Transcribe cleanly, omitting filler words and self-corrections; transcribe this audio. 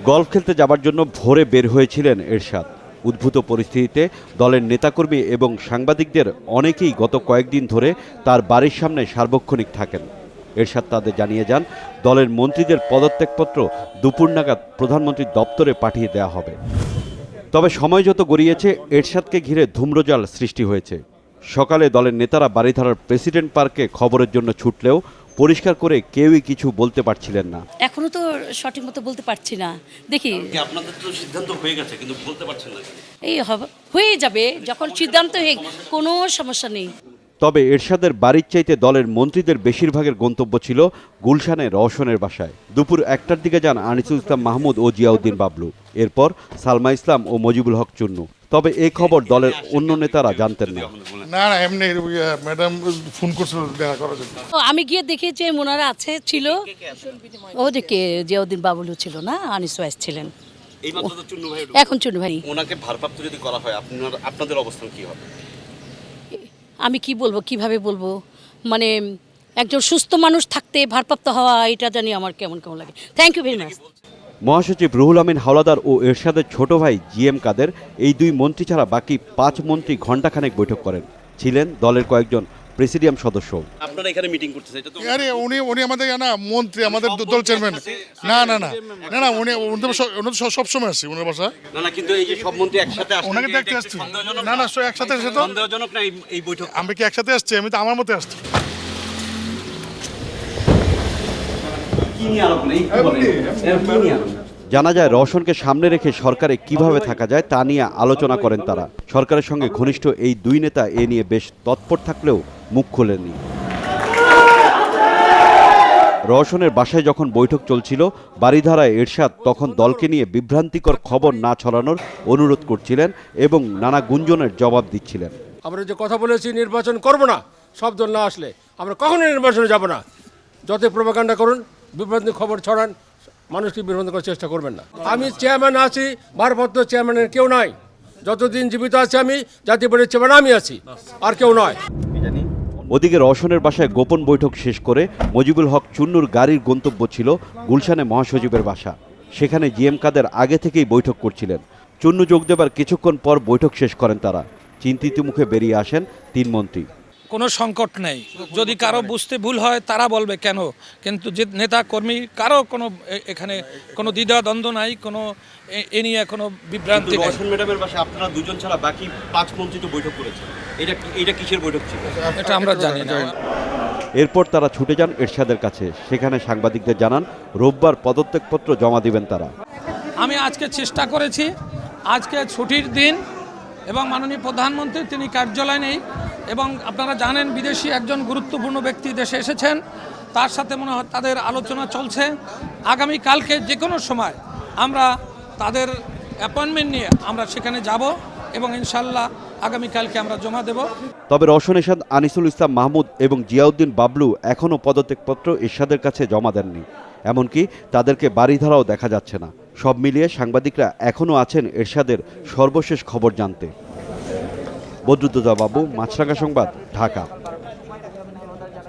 Golf খেলতে যাবার জন্য ভোরে বের হয়েছিলেন এরশাদ। উদ্ভূত পরিস্থিতিতে দলের নেতাকর্মী এবং সাংবাদিকদের অনেকেই গত কয়েকদিন ধরে তার বাড়ির সামনে সার্বক্ষণিক থাকেন। এরশাদ তাদের জানিয়ে যান, দলের মন্ত্রীদের পদত্যাগপত্র দুপুর নাগাদ প্রধানমন্ত্রীর দপ্তরে পাঠিয়ে দেওয়া হবে। তবে সময় যত গড়িয়েছে, এরশাদকে ঘিরে ধূম্রজাল সৃষ্টি হয়েছে। সকালে দলের নেতারা বারিধারার প্রেসিডেন্ট পার্কে খবরের জন্য ছুটলেও পরিষ্কার করে কেউই কিছু বলতে পারছিলেন না। এখনো তো সঠিক মতো বলতে পারছি না, দেখি আপনাদের তো সিদ্ধান্ত হয়ে গেছে, কিন্তু বলতে পারছেন না। এই হয়ে যাবে যখন সিদ্ধান্ত হয়ে, কোনো সমস্যা নেই। তবে এরশাদের বাড়ির চাইতে দলের মন্ত্রীদের বেশিরভাগের গন্তব্য ছিল গুলশানে রওশনের বাসায়। দুপুর 1টার দিকে যান আনিসুল ইসলাম মাহমুদ ও জিয়াউদ্দিন বাবলু, এরপর সালমা ইসলাম ও মজিবুল হক চুন্নু। তবে এই খবর দলের অন্য নেতারা জানতেন না। না এমনি ম্যাডাম ফোন করছিল দেখা করার জন্য। আমি গিয়ে দেখি যে ওনারা ছিল, ওদিকে জিয়াউদ্দিন বাবলু ছিল না, আনিস ওয়াইস ছিলেন। এখন চুন্নু ভাই। ওনাকে ভারপ্রাপ্ত যদি করা হয়, আপনাদের অবস্থান কি হবে? আমি কি বলবো, কিভাবে বলবো, মানে একজন সুস্থ মানুষ থাকতে ভারপ্রাপ্ত হওয়া, এটা জানি আমার কেমন কেমন লাগে। Thank you very much. মহাসচিব রুহুল আমিন হাওলাদার ও এরশাদের ছোট ভাই জিএম কাদের, এই দুই মন্ত্রী ছাড়া বাকি 5 মন্ত্রী ঘণ্টাখানেক বৈঠক করেন। ছিলেন দলের কয়েকজন প্রেসিডিয়াম সদস্য। আপনারা এখানে মিটিং করতেছেন, এটা তো আরে উনি আমাদের না মন্ত্রী, আমাদের দল চেয়ারম্যান। না উনি সব সময় আসছি ওনার বাসা। না কিন্তু এই যে সব মন্ত্রী একসাথে আসছেন, ওনাকে দেখতে আসছি। না একসাথে এসে তো সন্দেহজনক না এই বৈঠক? আমি কি একসাথে আসছি? আমি তো আমার মতে আসছি। জানা যায়, রওশনকে সামনে রেখে সরকারে কিভাবে থাকা যায় তা নিয়ে আলোচনা করেন তারা। সরকারের সঙ্গে ঘনিষ্ঠ এই দুই নেতা এ নিয়ে বেশ তৎপর থাকলেও মুখ খোলেননি। রওশনের বাসায় যখন বৈঠক চলছিল, বারিধারায় এরশাদ তখন দলকে নিয়ে বিভ্রান্তিকর খবর না ছড়ানোর অনুরোধ করছিলেন এবং নানা গুঞ্জনের জবাব দিচ্ছিলেন। আমরা যে কথা বলেছি নির্বাচন করব না, সব দল না আসলে আমরা কখনোই নির্বাচনে যাব না। যতই প্রোপাগান্ডা করুন, বিভ্রান্তি খবর ছড়ান, মানুষকে বিভ্রান্ত করার চেষ্টা করবেন না। আমি চেয়ারম্যান আছি, ভারপ্রাপ্ত চেয়ারম্যানের কেউ নাই। যতদিন জীবিত আছি আমি, জাতীয় পার্টির চেয়ারম্যান আমি আছি, আর কেউ নয়। ওদিকে রওশনের বাসায় গোপন বৈঠক শেষ করে মজিবুল হক চুন্নুর গাড়ির গন্তব্য ছিল গুলশানে মহাসচিবের বাসা। সেখানে জিএম কাদের আগে থেকেই বৈঠক করছিলেন। চুন্নু যোগ দেবার কিছুক্ষণ পর বৈঠক শেষ করেন তারা। চিন্তিত মুখে বেরিয়ে আসেন 3 মন্ত্রী। কোনো সংকট নেই, যদি কারো বুঝতে ভুল হয় তারা বলবে কেন, কিন্তু যে নেতা কর্মী কারো কোনো এখানে কোনো দ্বিধা দ্বন্দ্ব নাই, কোনো এ নিয়ে কোনো বিভ্রান্তি নেই। রওশন ম্যাডামের বাসায় আপনারা দুজন ছাড়া বাকি 5 মন্ত্রী তো বৈঠক করেছেন, এটা কিসের বৈঠক ছিল? এটা আমরা জানি না। এরপর তারা ছুটে যান এরশাদের কাছে। সেখানে সাংবাদিকদের জানান, রোববার পদত্যাগপত্র জমা দিবেন তারা। আমি আজকে চেষ্টা করেছি, আজকে ছুটির দিন এবং মাননীয় প্রধানমন্ত্রী তিনি কার্যালয় নেই, এবং আপনারা জানেন বিদেশি একজন গুরুত্বপূর্ণ ব্যক্তি দেশে এসেছেন, তার সাথে মনে হয় তাদের আলোচনা চলছে। আগামীকালকে যে কোনো সময় আমরা তাদের অ্যাপয়েন্টমেন্ট নিয়ে আমরা সেখানে যাব এবং ইনশাল্লাহ আগামীকালকে আমরা জমা দেব। তবে রওশন এরশাদ, আনিসুল ইসলাম মাহমুদ এবং জিয়াউদ্দিন বাবলু এখনও পদত্যাগপত্র এরশাদের কাছে জমা দেননি। এমনকি তাদেরকে বাড়িধারাও দেখা যাচ্ছে না। সব মিলিয়ে সাংবাদিকরা এখনও আছেন এরশাদের সর্বশেষ খবর জানতে। বদরুদ্দোজা বাবু, মাছরাঙা সংবাদ, ঢাকা।